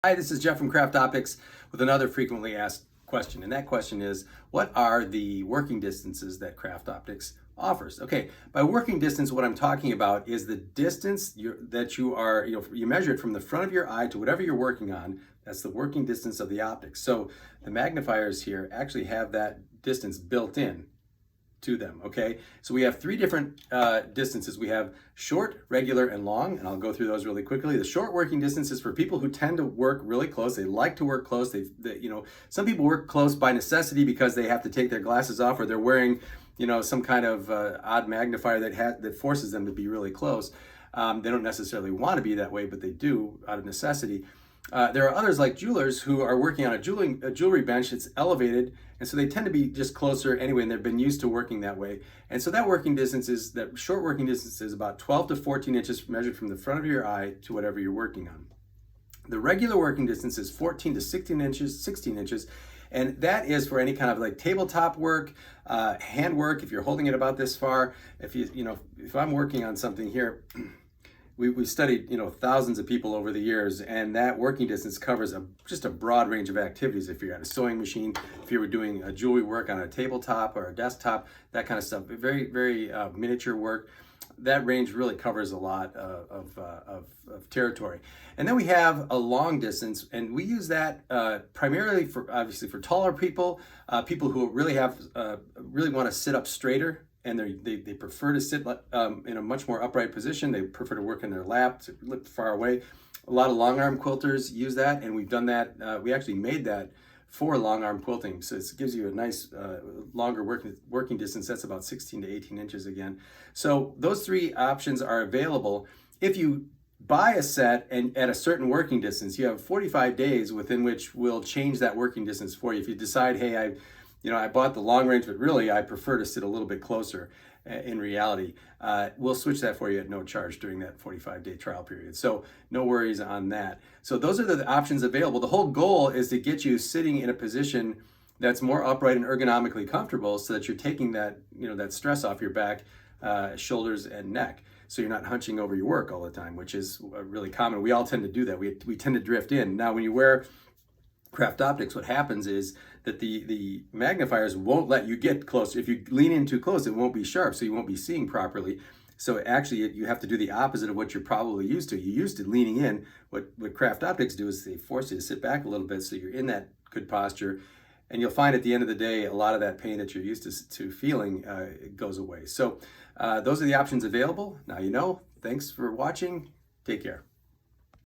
Hi, this is Jeff from CraftOptics with another frequently asked question. And that question is, what are the working distances that CraftOptics offers? Okay, by working distance, what I'm talking about is the distance that you measure it from the front of your eye to whatever you're working on. That's the working distance of the optics. So the magnifiers here actually have that distance built in to them, okay? So we have three different distances. We have short, regular, and long, and I'll go through those really quickly. The short working distance is for people who tend to work really close. They like to work close. Some people work close by necessity because they have to take their glasses off, or they're wearing, some kind of odd magnifier that forces them to be really close. They don't necessarily want to be that way, but they do out of necessity. There are others like jewelers who are working on a jewelry bench that's elevated, and so they tend to be just closer anyway, and they've been used to working that way. And so that short working distance is about 12 to 14 inches measured from the front of your eye to whatever you're working on. The regular working distance is 14 to 16 inches, and that is for any kind of like tabletop work, hand work. If you're holding it about this far, if I'm working on something here. We've studied, thousands of people over the years, and that working distance covers just a broad range of activities. If you're at a sewing machine, if you were doing a jewelry work on a tabletop or a desktop, that kind of stuff, very, very miniature work, that range really covers a lot of territory. And then we have a long distance, and we use that primarily obviously for taller people, people who really want to sit up straighter, and they prefer to sit in a much more upright position. They prefer to work in their lap, to look far away. A lot of long arm quilters use that, and we've done that. We actually made that for long arm quilting, so it gives you a nice longer working distance. That's about 16 to 18 inches again. So those three options are available. If you buy a set and at a certain working distance, you have 45 days within which we'll change that working distance for you. If you decide, hey, I bought the long range, but really I prefer to sit a little bit closer. In reality, we'll switch that for you at no charge during that 45-day trial period. So no worries on that. So those are the options available. The whole goal is to get you sitting in a position that's more upright and ergonomically comfortable, so that you're taking that stress off your back, shoulders, and neck. So you're not hunching over your work all the time, which is really common. We all tend to do that. We tend to drift in. Now, when you wear CraftOptics, what happens is that the magnifiers won't let you get close. If you lean in too close, it won't be sharp, so you won't be seeing properly. So actually, you have to do the opposite of what you're probably used to. You're used to leaning in. What CraftOptics do is they force you to sit back a little bit so you're in that good posture. And you'll find at the end of the day, a lot of that pain that you're used to feeling goes away. So those are the options available. Now you know. Thanks for watching. Take care.